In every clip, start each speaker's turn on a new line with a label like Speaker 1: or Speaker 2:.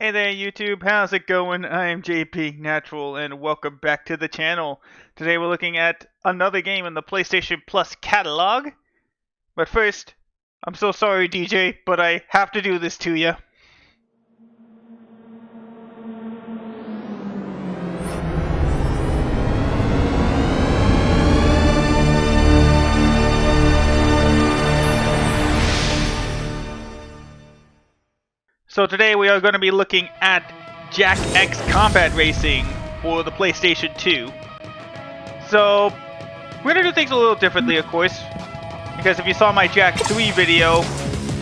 Speaker 1: Hey there YouTube, how's it going? I am JP Natural and welcome back to the channel. Today we're looking at another game in the PlayStation Plus Catalog. But first, I'm so sorry DJ, but I have to do this to you. So today we are going to be looking at Jak X Combat Racing for the PlayStation 2. So we're going to do things a little differently, of course, because if you saw my Jak 3 video,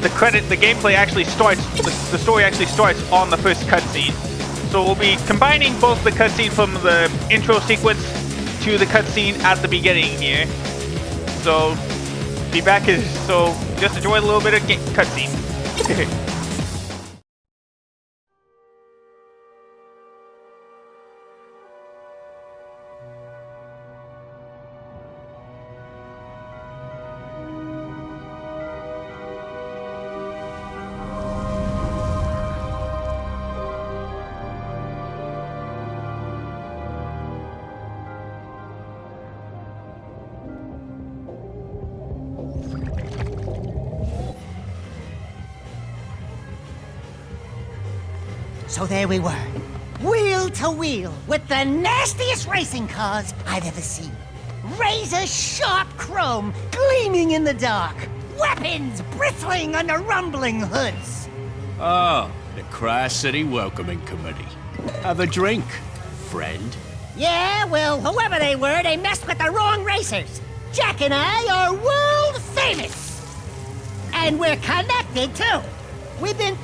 Speaker 1: the gameplay actually starts, the story actually starts on the first cutscene. So we'll be combining both the cutscene from the intro sequence to the cutscene at the beginning here. So so just enjoy a little bit of cutscene.
Speaker 2: So there we were, wheel to wheel, with the nastiest racing cars I've ever seen. Razor-sharp chrome gleaming in the dark, weapons bristling under rumbling hoods.
Speaker 3: Oh, the Tri-City Welcoming Committee. Have a drink, friend.
Speaker 2: Yeah, well, whoever they were, they messed with the wrong racers. Jak and I are world famous. And we're connected, too. We've been,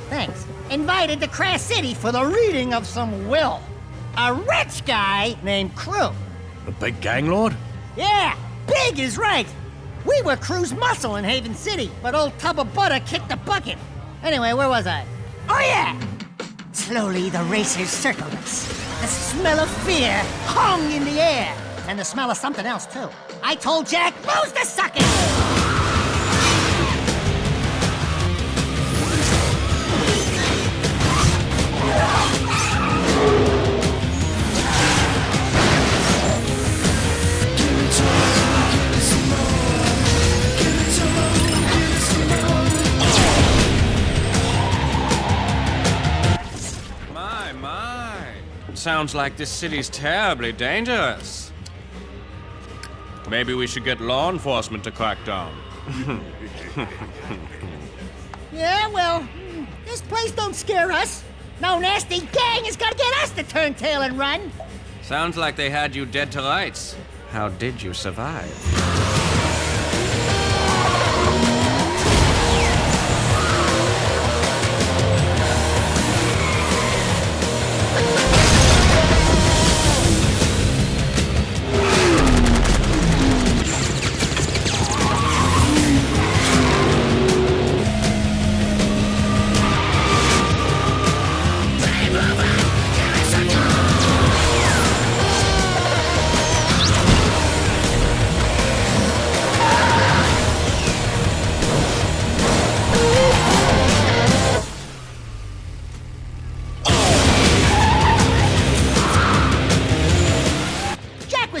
Speaker 2: invited to Crash City for the reading of some will. A rich guy named Crew.
Speaker 3: A big gang lord?
Speaker 2: Yeah, big is right. We were Crew's muscle in Haven City, but old Tub of Butter kicked the bucket. Anyway, where was I? Oh yeah! Slowly the racers circled us. The smell of fear hung in the air. And the smell of something else, too. I told Jak, lose the suckers!
Speaker 3: Sounds like this city's terribly dangerous. Maybe we should get law enforcement to crack down.
Speaker 2: Yeah, well, this place don't scare us. No nasty gang is gonna get us to turn tail and run.
Speaker 3: Sounds like they had you dead to rights. How did you survive?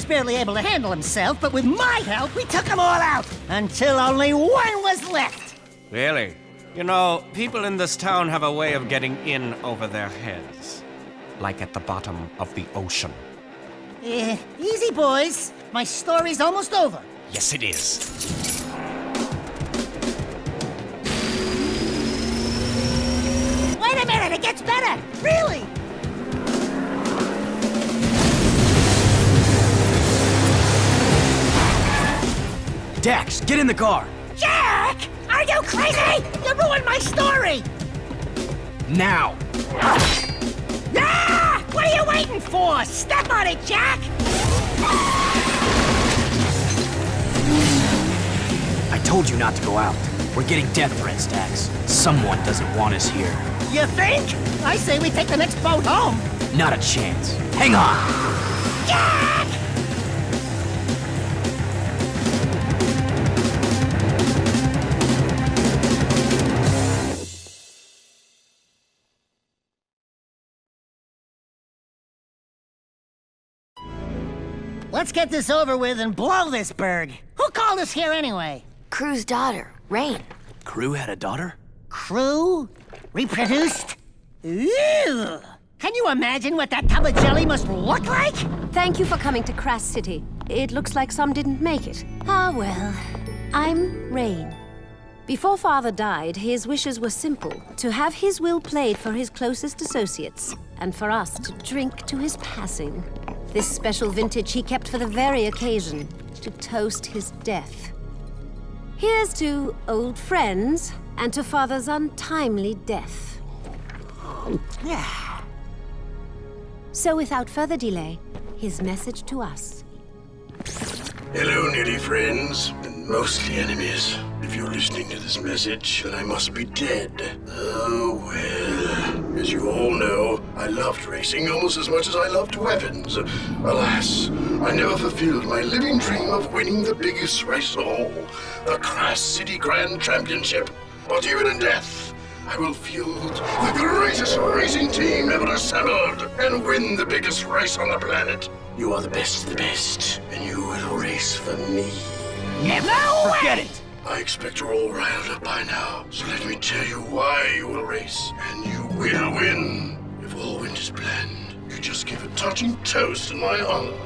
Speaker 2: Barely able to handle himself, but with my help, we took them all out, until only one was left.
Speaker 3: Really? You know, people in this town have a way of getting in over their heads. Like at the bottom of the ocean.
Speaker 2: Easy, boys. My story's almost over.
Speaker 3: Yes, it is.
Speaker 2: Wait a minute, it gets better! Really!
Speaker 4: Dax, get in the car!
Speaker 2: Jak! Are you crazy? You ruined my story!
Speaker 4: Now!
Speaker 2: Ah! What are you waiting for? Step on it, Jak!
Speaker 4: I told you not to go out. We're getting death threats, Dax. Someone doesn't want us here.
Speaker 2: You think? I say we take the next boat home.
Speaker 4: Not a chance. Hang on!
Speaker 2: Jak! Let's get this over with and blow this berg. Who called us here anyway?
Speaker 5: Crew's daughter, Rain.
Speaker 4: Crew had a daughter?
Speaker 2: Crew? Reproduced? Ew! Can you imagine what that tub of jelly must look like?
Speaker 6: Thank you for coming to Crass City. It looks like some didn't make it. Ah, well. I'm Rain. Before Father died, his wishes were simple. To have his will played for his closest associates, and for us to drink to his passing. This special vintage he kept for the very occasion, to toast his death. Here's to old friends, and to Father's untimely death. So without further delay, his message to us.
Speaker 7: Hello, nearly friends, and mostly enemies. If you're listening to this message, then I must be dead. Oh, well. As you all know, I loved racing almost as much as I loved weapons. Alas, I never fulfilled my living dream of winning the biggest race of all, the Crass City Grand Championship. But even in death, I will field the greatest racing team ever assembled and win the biggest race on the planet. You are the best of the best, and you will race for me.
Speaker 2: No
Speaker 4: Forget it!
Speaker 7: I expect you're all riled up by now, so let me tell you why you will race, and you will win. If all went as planned, you just give a touching toast in my honor.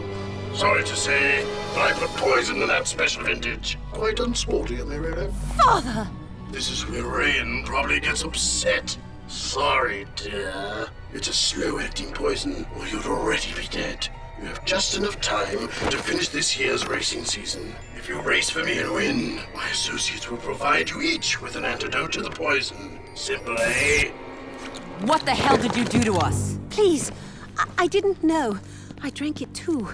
Speaker 7: Sorry to say, but I put poison in that special vintage. Quite unsporty, am I right?
Speaker 6: Father!
Speaker 7: This is where Rain probably gets upset. Sorry, dear. It's a slow-acting poison, or you'd already be dead. You have just enough time to finish this year's racing season. If you race for me and win, my associates will provide you each with an antidote to the poison. Simple, eh?
Speaker 6: What the hell did you do to us? Please, I didn't know. I drank it too.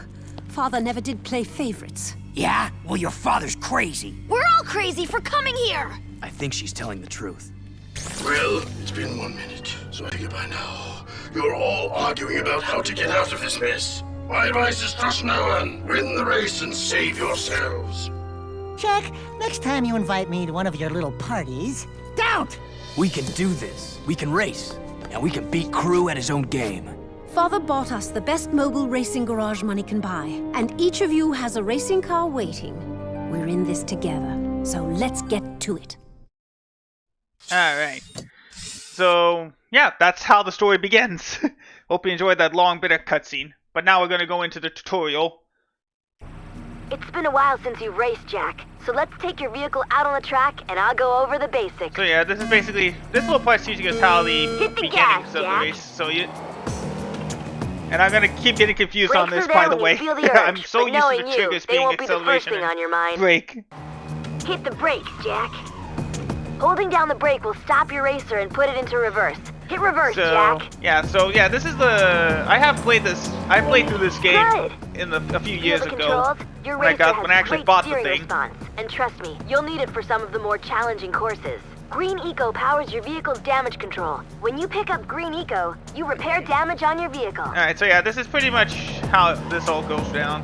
Speaker 6: Father never did play favorites.
Speaker 4: Yeah? Well, your father's crazy.
Speaker 5: We're all crazy for coming here!
Speaker 4: I think she's telling the truth.
Speaker 7: Well, it's been 1 minute, so I figure by now you're all arguing about how to get out of this mess. My advice is trust no one. Win the race and save yourselves.
Speaker 2: Jack, next time you invite me to one of your little parties, don't!
Speaker 4: We can do this. We can race. And we can beat Crew at his own game.
Speaker 6: Father bought us the best mobile racing garage money can buy, and each of you has a racing car waiting. We're in this together, so let's get to it.
Speaker 1: Alright. So, yeah, that's how the story begins. Hope you enjoyed that long bit of cutscene. But now we're going to go into the tutorial.
Speaker 5: It's been a while since you've raced, Jak, so let's take your vehicle out on the track and I'll go over the basics.
Speaker 1: So yeah, this is basically, this little part's teaching us how the
Speaker 5: Hit the
Speaker 1: beginnings
Speaker 5: gas,
Speaker 1: of the
Speaker 5: Jak.
Speaker 1: race. So you... And I'm going to keep getting confused on
Speaker 5: Brakes
Speaker 1: this,
Speaker 5: are
Speaker 1: by
Speaker 5: there
Speaker 1: the
Speaker 5: when
Speaker 1: way.
Speaker 5: you feel the
Speaker 1: I'm
Speaker 5: urge,
Speaker 1: so
Speaker 5: but
Speaker 1: used to
Speaker 5: knowing
Speaker 1: the
Speaker 5: you,
Speaker 1: triggers
Speaker 5: they
Speaker 1: being
Speaker 5: won't be the first
Speaker 1: acceleration
Speaker 5: thing on your mind.
Speaker 1: brake.
Speaker 5: Hit the brakes, Jak. Holding down the brake will stop your racer and put it into reverse. Hit reverse,
Speaker 1: So,
Speaker 5: Jak.
Speaker 1: yeah, this is the... I played through this game
Speaker 5: Good.
Speaker 1: in a few
Speaker 5: Feel
Speaker 1: years
Speaker 5: the
Speaker 1: ago.
Speaker 5: controls? Your
Speaker 1: when I
Speaker 5: racer has
Speaker 1: actually
Speaker 5: great
Speaker 1: bought the
Speaker 5: steering
Speaker 1: thing.
Speaker 5: response. And trust me, you'll need it for some of the more challenging courses. Green Eco powers your vehicle's damage control. When you pick up Green Eco, you repair damage on your vehicle.
Speaker 1: Alright, so yeah, this is pretty much how this all goes down.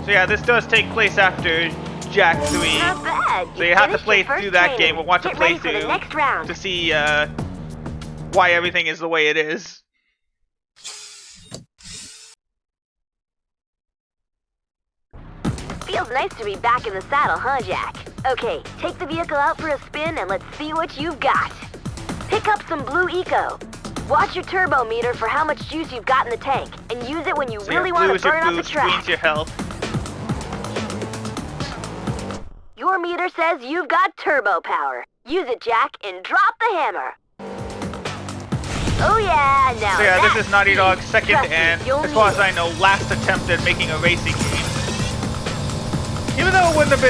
Speaker 1: So yeah, this does take place after Jak 3.
Speaker 5: Not bad.
Speaker 1: So you have to
Speaker 5: finished
Speaker 1: play
Speaker 5: your first
Speaker 1: through that
Speaker 5: training.
Speaker 1: game, or watch a
Speaker 5: Get ready for the
Speaker 1: playthrough
Speaker 5: next round.
Speaker 1: to see why everything is the way it is.
Speaker 5: Feels nice to be back in the saddle, huh, Jak? Okay, take the vehicle out for a spin and let's see what you've got. Pick up some Blue Eco. Watch your turbo meter for how much juice you've got in the tank, and use it when you
Speaker 1: So
Speaker 5: really
Speaker 1: your
Speaker 5: want
Speaker 1: blue
Speaker 5: to
Speaker 1: is your
Speaker 5: burn up the
Speaker 1: boost, green's
Speaker 5: track.
Speaker 1: your health.
Speaker 5: Your meter says you've got turbo power. Use it, Jak, and drop the hammer. Oh yeah, now
Speaker 1: So yeah,
Speaker 5: that's
Speaker 1: this is Naughty Dog's second
Speaker 5: Trust me,
Speaker 1: and,
Speaker 5: you'll
Speaker 1: as far
Speaker 5: need
Speaker 1: as I know, last attempt at making a racing game. Even though it would have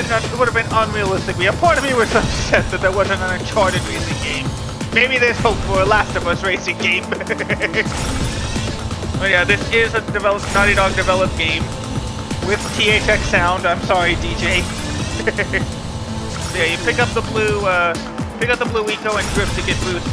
Speaker 1: been unrealistic, a part of me was upset that there wasn't an Uncharted racing game. Maybe there's hope for a Last of Us racing game. But yeah, this is a Naughty Dog developed game with THX sound. I'm sorry, DJ. So yeah, you pick up the blue Eco and drift to get boost.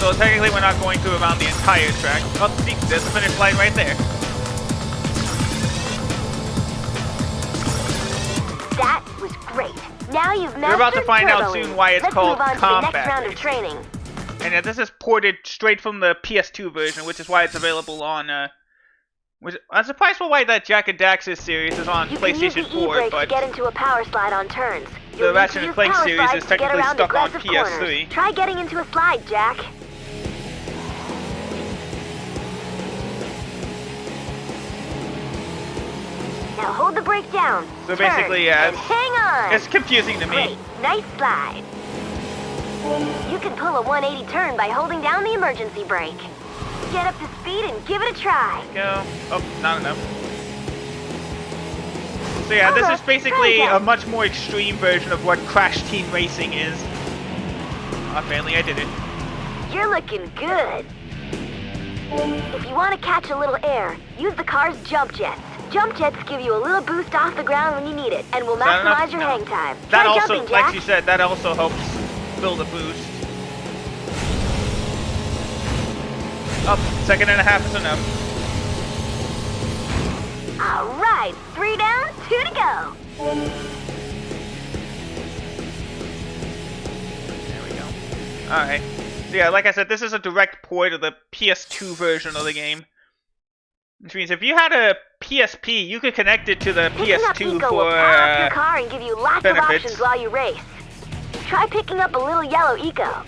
Speaker 1: So technically we're not going to around the entire track. Oh, see, there's the finish line right there.
Speaker 5: That was great. Now Now you've
Speaker 1: You're about to
Speaker 5: mastered
Speaker 1: find out
Speaker 5: turboing.
Speaker 1: soon why it's
Speaker 5: Let's
Speaker 1: called
Speaker 5: move on to the
Speaker 1: combat
Speaker 5: next round of
Speaker 1: racing.
Speaker 5: training.
Speaker 1: And yeah, this is ported straight from the PS2 version, which is why it's available on, I'm surprised for why that Jak and Daxter series is on
Speaker 5: You can use
Speaker 1: PlayStation
Speaker 5: the
Speaker 1: 4,
Speaker 5: E-brake to
Speaker 1: but
Speaker 5: get into a power slide on turns.
Speaker 1: the
Speaker 5: You'll need
Speaker 1: Ratchet
Speaker 5: to
Speaker 1: and
Speaker 5: use
Speaker 1: Clank
Speaker 5: power
Speaker 1: series
Speaker 5: slides
Speaker 1: is
Speaker 5: to get
Speaker 1: technically
Speaker 5: around
Speaker 1: stuck on
Speaker 5: aggressive
Speaker 1: PS3.
Speaker 5: corners. Try getting into a slide, Jak. Now hold the brake down.
Speaker 1: So
Speaker 5: Turn,
Speaker 1: basically, yeah,
Speaker 5: and hang on.
Speaker 1: it's confusing to me.
Speaker 5: Great, nice slide. You can pull a 180 turn by holding down the emergency brake. Get up to speed and give it a try.
Speaker 1: Go. Oh, not enough. So yeah, this is
Speaker 5: Almost.
Speaker 1: basically
Speaker 5: Try
Speaker 1: a
Speaker 5: again.
Speaker 1: much more extreme version of what Crash Team Racing is. Apparently I did it.
Speaker 5: You're looking good. If you want to catch a little air, use the car's jump jets. Jump jets give you a little boost off the ground when you need it, and will
Speaker 1: that enough?
Speaker 5: maximize your
Speaker 1: No.
Speaker 5: hang time.
Speaker 1: That
Speaker 5: Try
Speaker 1: also,
Speaker 5: jumping,
Speaker 1: like
Speaker 5: Jak.
Speaker 1: she said, that also helps build a boost. Up, second and a half is enough.
Speaker 5: All right, 3 down, 2 to go.
Speaker 1: There we go. Alright. So yeah, like I said, this is a direct port of the PS2 version of the game. Which means if you had a PSP, you could connect it to the
Speaker 5: Picking up
Speaker 1: PS2
Speaker 5: Eco
Speaker 1: for
Speaker 5: will power up your car and give you lots
Speaker 1: benefits.
Speaker 5: of options while you race. Try picking up a little yellow Eco.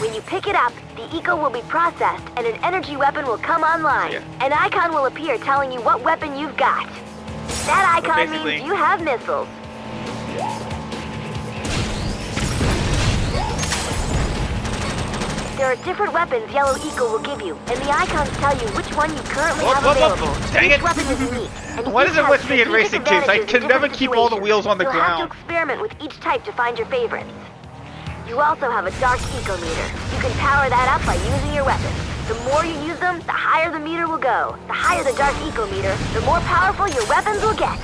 Speaker 5: When you pick it up, the Eco will be processed and an energy weapon will come online.
Speaker 1: Yeah.
Speaker 5: An icon will appear telling you what weapon you've got. That icon
Speaker 1: basically-
Speaker 5: means you have missiles. There are different weapons Yellow Eco will give you, and the icons tell you which one you currently have available.
Speaker 1: Dang
Speaker 5: Each
Speaker 1: it.
Speaker 5: weapon is unique, and
Speaker 1: What
Speaker 5: each
Speaker 1: is it
Speaker 5: has
Speaker 1: with me in
Speaker 5: strategic
Speaker 1: racing teams? I
Speaker 5: advantages in
Speaker 1: can never
Speaker 5: different
Speaker 1: keep all the
Speaker 5: situations.
Speaker 1: wheels on the
Speaker 5: You'll
Speaker 1: ground.
Speaker 5: have to experiment with each type to find your favorites. You also have a dark eco meter. You can power that up by using your weapons. The more you use them, the higher the meter will go. The higher the dark eco meter, the more powerful your weapons will get.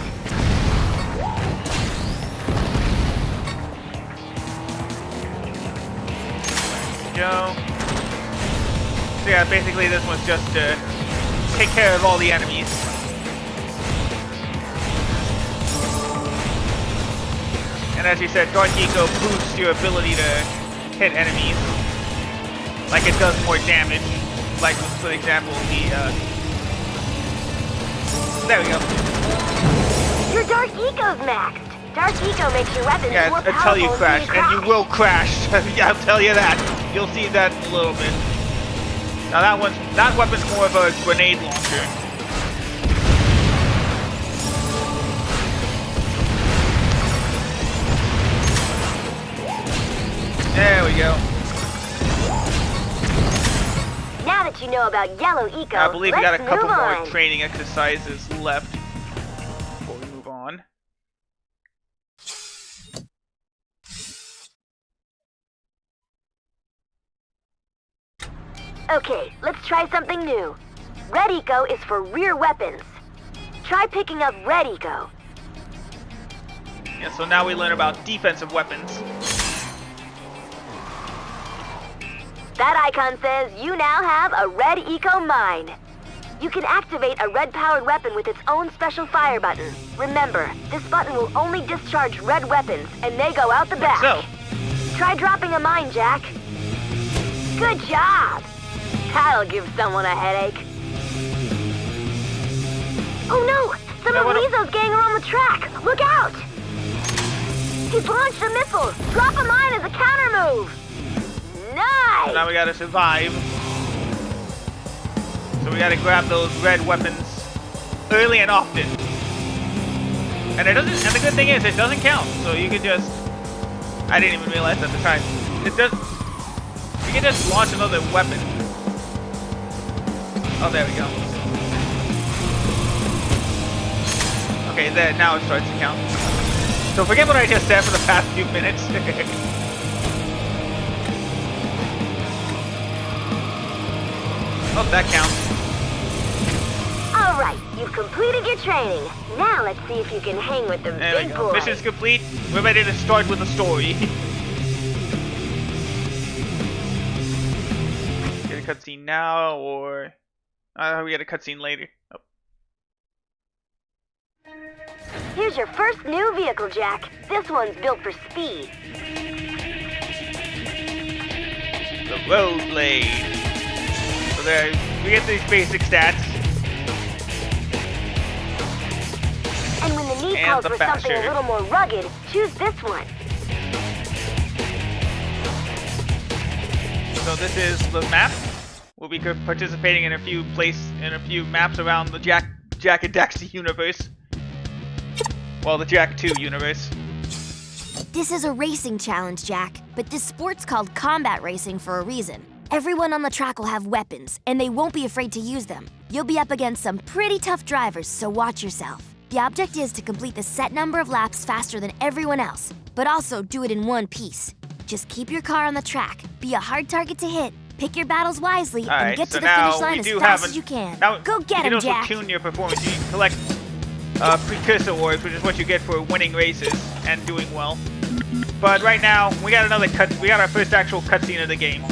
Speaker 1: Go. So yeah, basically this one's just to take care of all the enemies. And as you said, Dark Eco boosts your ability to hit enemies. Like it does more damage. Like, for example, the, there we go.
Speaker 5: Your dark eco's maxed. Dark eco makes your weapons
Speaker 1: Yeah,
Speaker 5: more
Speaker 1: until
Speaker 5: powerful
Speaker 1: you crash, and you will crash. Yeah, I'll tell you that. You'll see that in a little bit. Now that weapon's more of a grenade launcher. There we go.
Speaker 5: Now that you know about yellow eco,
Speaker 1: I believe we got a
Speaker 5: let's
Speaker 1: couple
Speaker 5: move
Speaker 1: more
Speaker 5: on.
Speaker 1: training exercises left before we move on.
Speaker 5: Okay, let's try something new. Red eco is for rear weapons. Try picking up red eco.
Speaker 1: Yeah, so now we learn about defensive weapons.
Speaker 5: That icon says you now have a red eco mine. You can activate a red-powered weapon with its own special fire button. Remember, this button will only discharge red weapons, and they go out the back.
Speaker 1: So,
Speaker 5: Try dropping a mine, Jak. Good job! That'll give someone a headache. Oh no! Some
Speaker 1: No,
Speaker 5: of
Speaker 1: what a-
Speaker 5: Lizo's gang are on the track! Look out! He's launched a missile! Drop a mine as a counter move! Nice!
Speaker 1: so now we gotta survive. So we gotta grab those red weapons early and often. And and the good thing is it doesn't count. So you can just, I didn't even realize at the time. You can just launch another weapon. Oh, there we go. Okay, there, now it starts to count. So forget what I just said for the past few minutes. Oh, that counts.
Speaker 5: All right, you've completed your training. Now let's see if you can hang with the
Speaker 1: There we
Speaker 5: big
Speaker 1: go.
Speaker 5: boys.
Speaker 1: Mission's complete. We're ready to start with the story. Get a cutscene now, or we get a cutscene later. Oh.
Speaker 5: Here's your first new vehicle, Jak. This one's built for speed.
Speaker 1: The Road Blade. So there, we get these basic stats.
Speaker 5: And when the need
Speaker 1: And
Speaker 5: calls
Speaker 1: the
Speaker 5: for something
Speaker 1: Basher.
Speaker 5: a little more rugged, choose this one.
Speaker 1: So this is the map. We'll be participating in a few maps around the Jak and Daxter universe. Well, the Jak 2 universe.
Speaker 8: This is a racing challenge, Jak, but this sport's called combat racing for a reason. Everyone on the track will have weapons, and they won't be afraid to use them. You'll be up against some pretty tough drivers, so watch yourself. The object is to complete the set number of laps faster than everyone else, but also do it in one piece. Just keep your car on the track, be a hard target to hit, pick your battles wisely, and
Speaker 1: Alright,
Speaker 8: get
Speaker 1: so
Speaker 8: to the finish
Speaker 1: now
Speaker 8: line
Speaker 1: we
Speaker 8: as
Speaker 1: do
Speaker 8: fast
Speaker 1: have
Speaker 8: as you can.
Speaker 1: Now,
Speaker 8: Go get
Speaker 1: you
Speaker 8: him,
Speaker 1: can
Speaker 8: Jak!
Speaker 1: also tune your performance. You can collect precursor awards, which is what you get for winning races and doing well. But right now, we got our first actual cutscene of the game.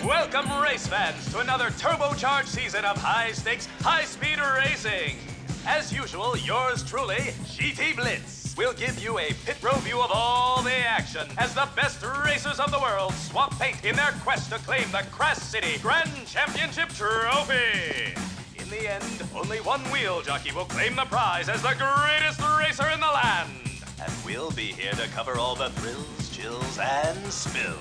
Speaker 9: Welcome, race fans, to another turbocharged season of high-stakes, high-speed racing. As usual, yours truly, GT Blitz, will give you a pit row view of all the action as the best racers of the world swap paint in their quest to claim the Crash City Grand Championship Trophy. In the end, only one wheel jockey will claim the prize as the greatest racer in the land. And we'll be here to cover all the thrills, chills, and spills.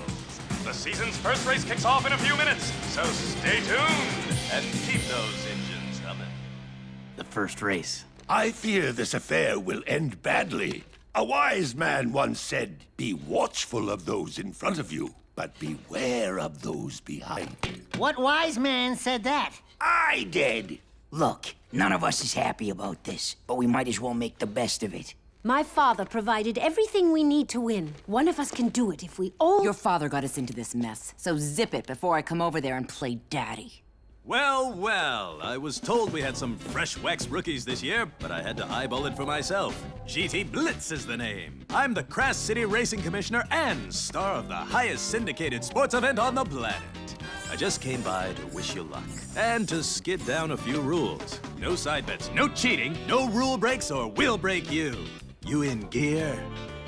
Speaker 9: The season's first race kicks off in a few minutes, so stay tuned and keep those engines coming.
Speaker 4: The first race.
Speaker 7: I fear this affair will end badly. A wise man once said, "Be watchful of those in front of you, but beware of those behind you."
Speaker 2: What wise man said that?
Speaker 7: I did.
Speaker 10: Look, none of us is happy about this, but we might as well make the best of it.
Speaker 6: My father provided everything we need to win. One of us can do it if we all...
Speaker 11: Your father got us into this mess, so zip it before I come over there and play daddy.
Speaker 9: Well, well, I was told we had some fresh wax rookies this year, but I had to eyeball it for myself. GT Blitz is the name. I'm the Crash City Racing Commissioner and star of the highest syndicated sports event on the planet. I just came by to wish you luck and to skid down a few rules. No side bets, no cheating, no rule breaks or we'll break you. You in gear?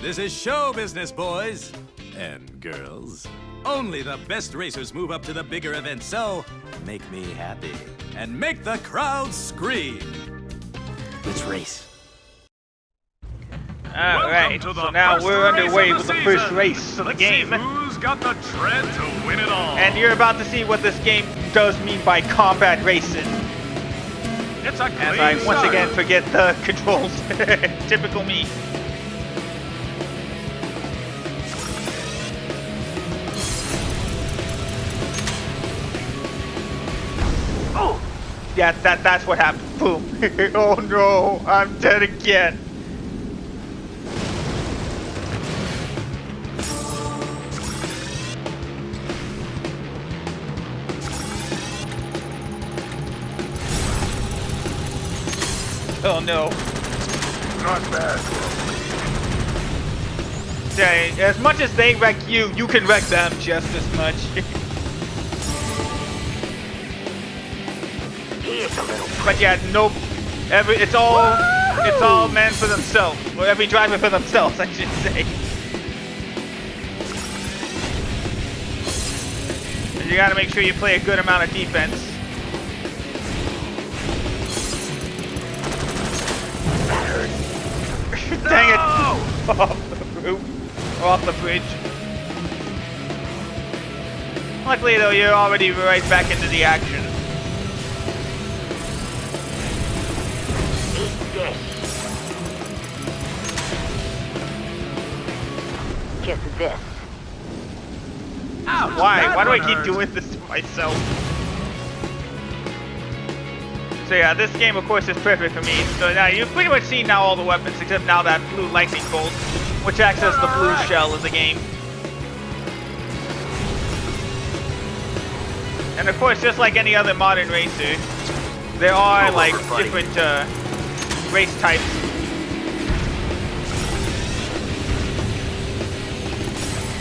Speaker 9: This is show business, boys and girls. Only the best racers move up to the bigger events, so make me happy and make the crowd scream.
Speaker 4: Let's race.
Speaker 1: Alright, so now we're underway with the first race of the game.
Speaker 9: Who's got the tread to win it all?
Speaker 1: And you're about to see what this game does mean by combat racing.
Speaker 9: It's a
Speaker 1: As I once again forget the controls. Typical me. Oh! Yeah, that's what happened. Boom. Oh no, I'm dead again. Oh no.
Speaker 7: Not bad.
Speaker 1: Say, as much as they wreck you, you can wreck them just as much. But yeah, nope. It's all men for themselves. Or every driver for themselves, I should say. And you gotta make sure you play a good amount of defense. Dang it! Off the roof. Or off the bridge. Luckily though, you're already right back into the action.
Speaker 5: Kiss this.
Speaker 1: Ow, why? Why do I keep doing this to myself? So yeah, this game of course is perfect for me. So now you've pretty much seen now all the weapons except now that blue lightning bolt, which acts as the blue shell in the game. And of course, just like any other modern racer, there are like different race types.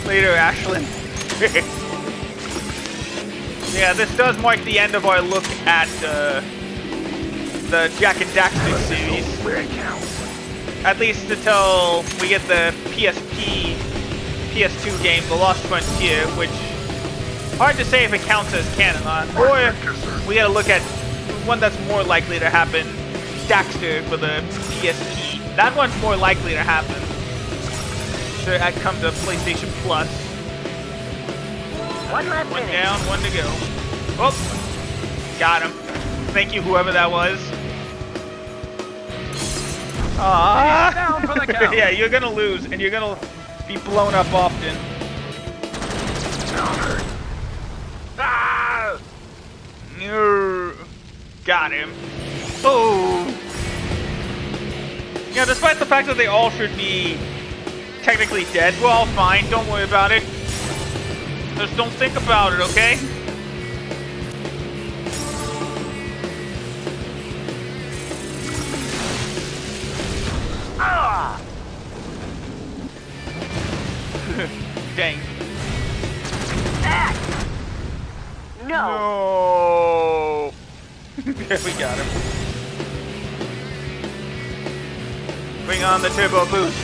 Speaker 1: Later, Ashlyn. Yeah, this does mark the end of our look at the Jak and Daxter series. At least until we get the PS2 game, The Lost Frontier, which hard to say if it counts as canon or we gotta look at one that's more likely to happen, Daxter for the PSP. That one's more likely to happen. So that comes to PlayStation Plus.
Speaker 5: One
Speaker 1: down, one to go. Oh, got him. Thank you, whoever that was. Aww.
Speaker 9: Down for the count.
Speaker 1: Yeah, you're gonna lose, and you're gonna be blown up often.
Speaker 9: Ah!
Speaker 1: Got him. Oh. Yeah, despite the fact that they all should be technically dead, we're all fine. Don't worry about it. Just don't think about it, okay? Ah! Dang.
Speaker 5: No.
Speaker 1: Yeah, we got him. Bring on the turbo boost.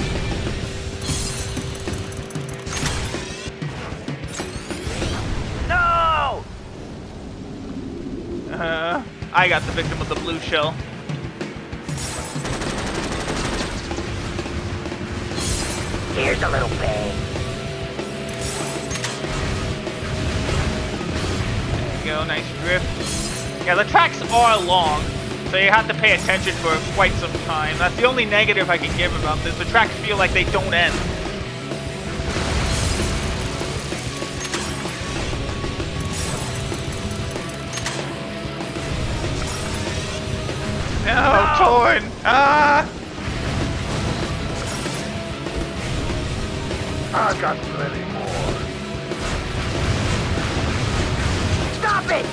Speaker 5: No.
Speaker 1: I got the victim of the blue shell.
Speaker 5: Here's a little bag.
Speaker 1: There you go, nice drift. Yeah, the tracks are long, so you have to pay attention for quite some time. That's the only negative I can give about this. The tracks feel like they don't end. No, torn! Ah!
Speaker 7: I got plenty more.
Speaker 5: Stop it.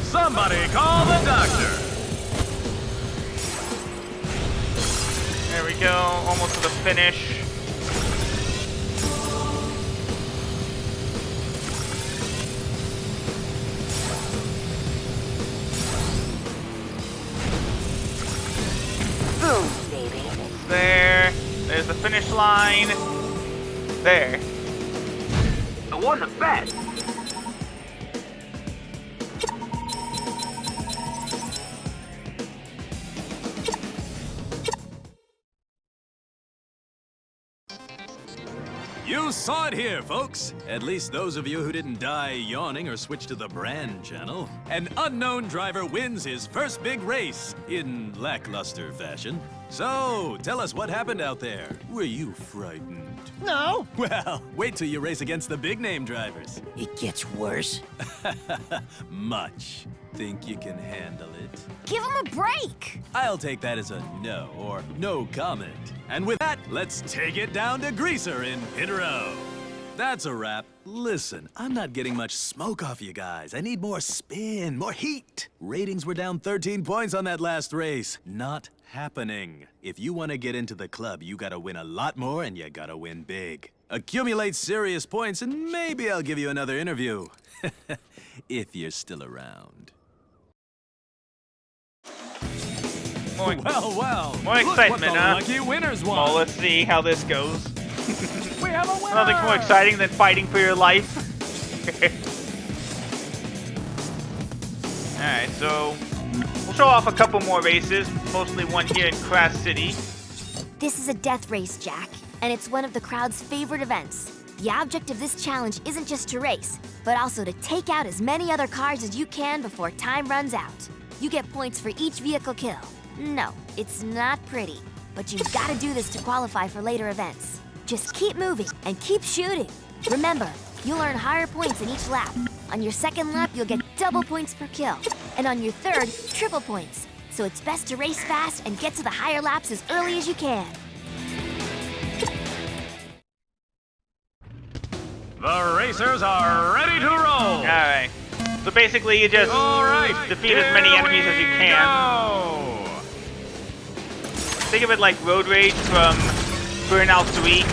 Speaker 9: Somebody call the doctor.
Speaker 1: There we go, almost to the finish.
Speaker 5: Boom, baby.
Speaker 1: Almost there. There's the finish line. There.
Speaker 5: It wasn't bad.
Speaker 9: You saw it here, folks. At least those of you who didn't die yawning or switch to the brand channel. An unknown driver wins his first big race in lackluster fashion. So, tell us what happened out there. Were you frightened?
Speaker 2: No.
Speaker 9: Well, wait till you race against the big name drivers.
Speaker 10: It gets worse.
Speaker 9: Much. Think you can handle it?
Speaker 8: Give him a break!
Speaker 9: I'll take that as a no or no comment. And with that, let's take it down to Greaser in Pit Row. That's a wrap. Listen, I'm not getting much smoke off you guys. I need more spin, more heat. Ratings were down 13 points on that last race. Not happening. If you want to get into the club, you gotta win a lot more and you gotta win big. Accumulate serious points and maybe I'll give you another interview. If you're still around. Well.
Speaker 1: More excitement, huh?
Speaker 9: Lucky winners won.
Speaker 1: Well, let's see how this goes.
Speaker 9: We have a winner.
Speaker 1: Nothing's more exciting than fighting for your life. Alright, so we'll show off a couple more races, mostly one here in Crash City.
Speaker 8: This is a death race, Jak, and it's one of the crowd's favorite events. The object of this challenge isn't just to race, but also to take out as many other cars as you can before time runs out. You get points for each vehicle kill. No, it's not pretty, but you've got to do this to qualify for later events. Just keep moving and keep shooting. Remember, you'll earn higher points in each lap. On your second lap, you'll get double points per kill. And on your third, triple points. So it's best to race fast and get to the higher laps as early as you can.
Speaker 9: The racers are ready to roll.
Speaker 1: Alright. So basically you just defeat as many enemies as you can.
Speaker 9: Go.
Speaker 1: Think of it like Road Rage from Burnout 3.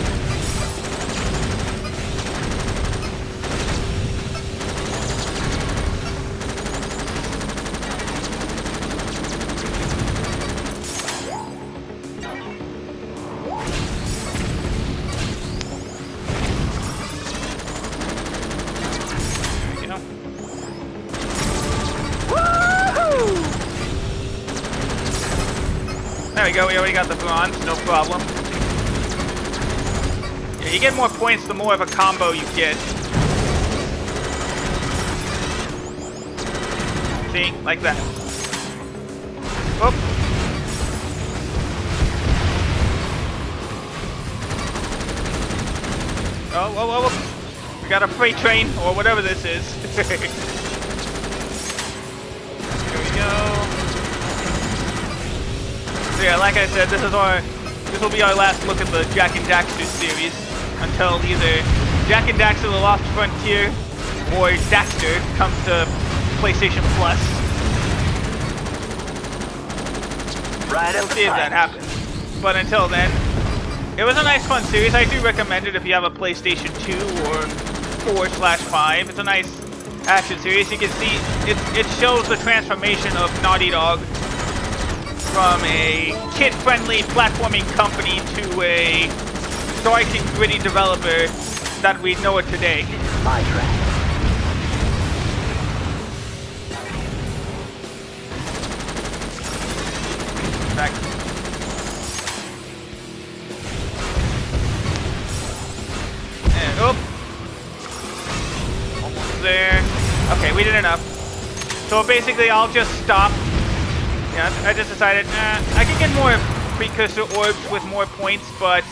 Speaker 1: There we go, we already got the bronze, no problem. Yeah, you get more points the more of a combo you get. See? Like that. Oop. Oh. We got a freight train, or whatever this is. Here we go. So yeah, like I said, this will be our last look at the Jak and Daxter series until either Jak and Daxter: The Lost Frontier or Daxter comes to PlayStation Plus.
Speaker 10: Right,
Speaker 1: we'll see if that happens. But until then, it was a nice fun series. I do recommend it if you have a PlayStation 2 or 4/5. It's a nice action series. You can see it shows the transformation of Naughty Dog from a kid-friendly platforming company to a dark and gritty developer that we know it today.
Speaker 10: My track.
Speaker 1: Back. And oop. Almost there. Okay, we did enough. So basically, I'll just stop. Yeah, I just decided, I can get more precursor orbs with more points, but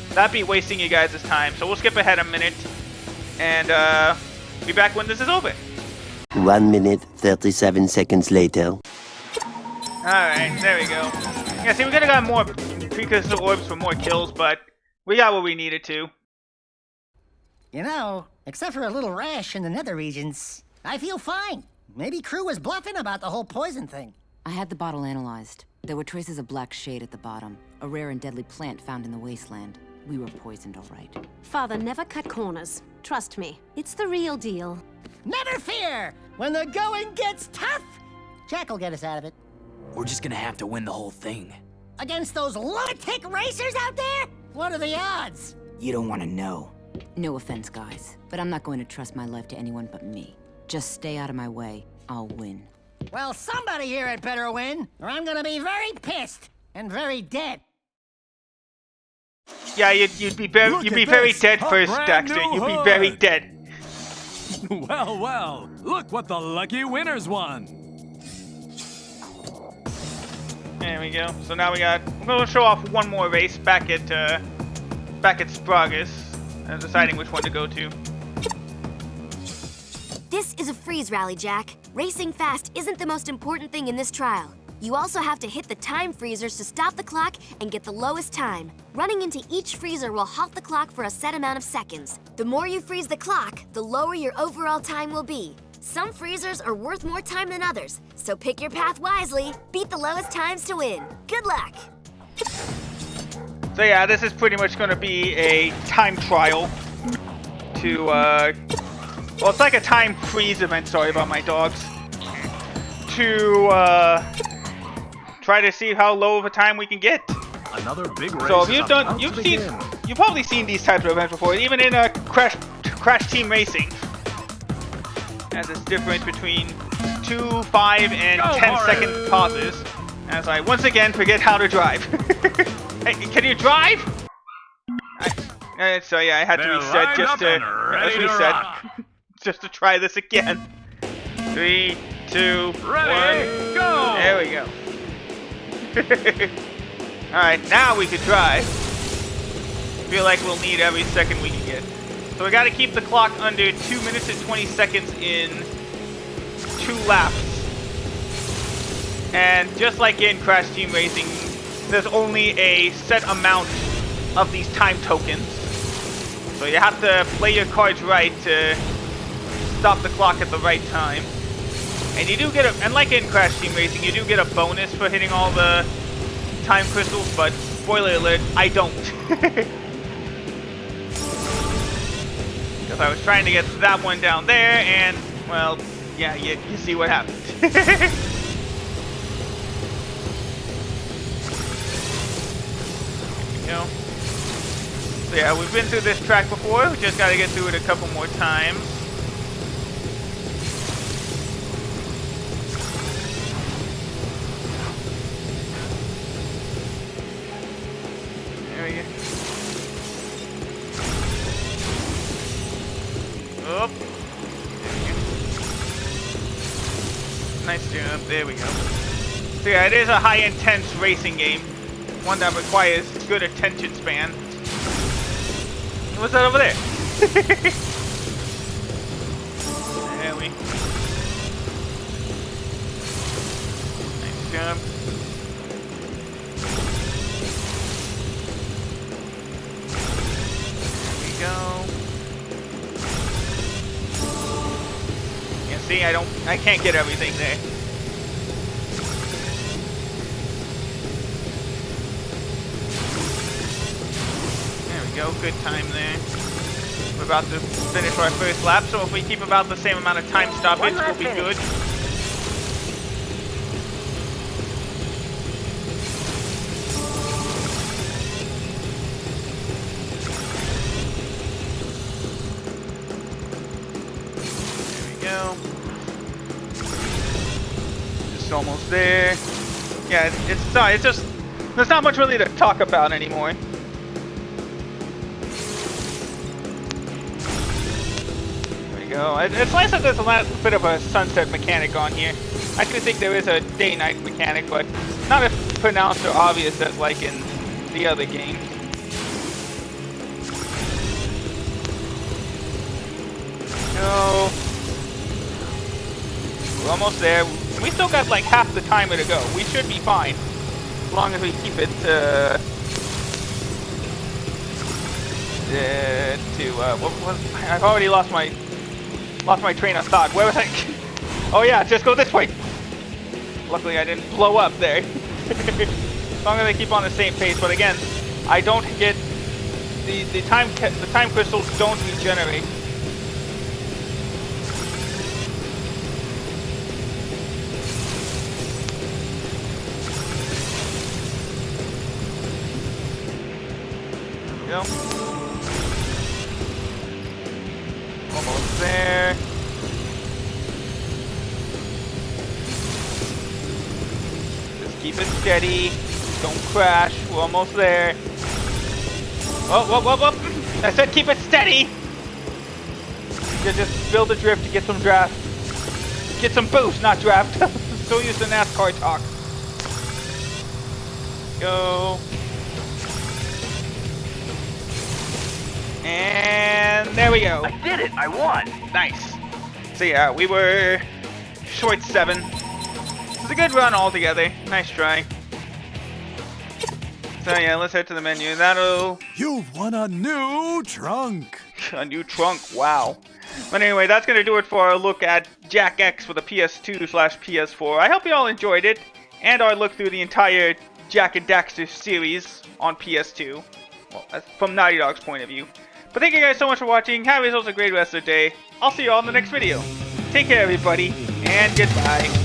Speaker 1: that'd be wasting you guys' time. So we'll skip ahead a minute, and be back when this is over.
Speaker 12: 1 minute, 37 seconds later.
Speaker 1: Alright, there we go. Yeah, see, we could've got more precursor orbs for more kills, but we got what we needed to.
Speaker 2: You know, except for a little rash in the nether regions, I feel fine. Maybe Crew was bluffing about the whole poison thing.
Speaker 11: I had the bottle analyzed. There were traces of black shade at the bottom, a rare and deadly plant found in the wasteland. We were poisoned, all right.
Speaker 6: Father, never cut corners. Trust me, it's the real deal.
Speaker 2: Never fear! When the going gets tough, Jak will get us out of it.
Speaker 4: We're just gonna have to win the whole thing.
Speaker 2: Against those lunatic racers out there? What are the odds?
Speaker 10: You don't want to know.
Speaker 11: No offense, guys, but I'm not going to trust my life to anyone but me. Just stay out of my way. I'll win.
Speaker 2: Well, somebody here had better win, or I'm gonna be very pissed and very dead.
Speaker 1: Yeah, you'd be very dead first, Daxter. You'd be very dead.
Speaker 13: Well, look what the lucky winners won.
Speaker 1: There we go. So now we're gonna show off one more race back at Spragus, and deciding which one to go to.
Speaker 8: This is a freeze rally, Jak. Racing fast isn't the most important thing in this trial. You also have to hit the time freezers to stop the clock and get the lowest time. Running into each freezer will halt the clock for a set amount of seconds. The more you freeze the clock, the lower your overall time will be. Some freezers are worth more time than others, so pick your path wisely. Beat the lowest times to win. Good luck!
Speaker 1: So yeah, this is pretty much going to be a time trial to, well, it's like a time freeze event, sorry about my dogs, to, try to see how low of a time we can get.
Speaker 13: Another big race.
Speaker 1: So you've probably seen these types of events before, even in a Crash Team Racing. Has this difference between 2, 5, and 10-second pauses. As I once again forget how to drive. Hey, can you drive? So yeah, I had to reset just to try this again. 3, 2, 1,
Speaker 13: go!
Speaker 1: There we go. Alright, now we can drive. Feel like we'll need every second we can get. So we gotta keep the clock under 2 minutes and 20 seconds in 2 laps. And just like in Crash Team Racing, there's only a set amount of these time tokens. So you have to play your cards right to stop the clock at the right time. And you do get and like in Crash Team Racing, you do get a bonus for hitting all the time crystals, but spoiler alert, I don't. Because I was trying to get that one down there, and, well, yeah, you see what happened. You know? So yeah, we've been through this track before, we just gotta get through it a couple more times. There we go. Oh. Nice jump, there we go. So yeah, it is a high intense racing game. One that requires good attention span. What's that over there? There we. Nice jump. There we go. Yeah, see, I can't get everything there. Go, good time there. We're about to finish our first lap, so if we keep about the same amount of time stoppage, we'll be good. There we go. Just almost there. Yeah, it's just, there's not much really to talk about anymore. Go. It's nice that there's a bit of a sunset mechanic on here. I do think there is a day-night mechanic, but not as pronounced or obvious as like in the other games. Go. We're almost there. We still got like half the timer to go. We should be fine, as long as we keep it what was? I've already lost my train of thought. Where was I? Oh yeah, just go this way. Luckily I didn't blow up there. As long as I keep on the same pace, but again, I don't get the time crystals don't regenerate. There we go. Almost there. Just keep it steady. Don't crash. We're almost there. Oh, whoop, whoop, whoop. I said keep it steady. Just build a drift to get some draft. Get some boost, not draft. So used to NASCAR talk. Go. And there we go.
Speaker 9: I did it! I won!
Speaker 1: Nice. So yeah, we were short 7. It was a good run altogether. Nice try. So yeah, let's head to the menu.
Speaker 13: You've won a new trunk!
Speaker 1: A new trunk, wow. But anyway, that's going to do it for our look at Jak X for the PS2/PS4. I hope you all enjoyed it, and our look through the entire Jak and Daxter series on PS2. Well, that's from Naughty Dog's point of view. But thank you guys so much for watching. Have yourselves a great rest of the day. I'll see you all in the next video. Take care, everybody, and goodbye.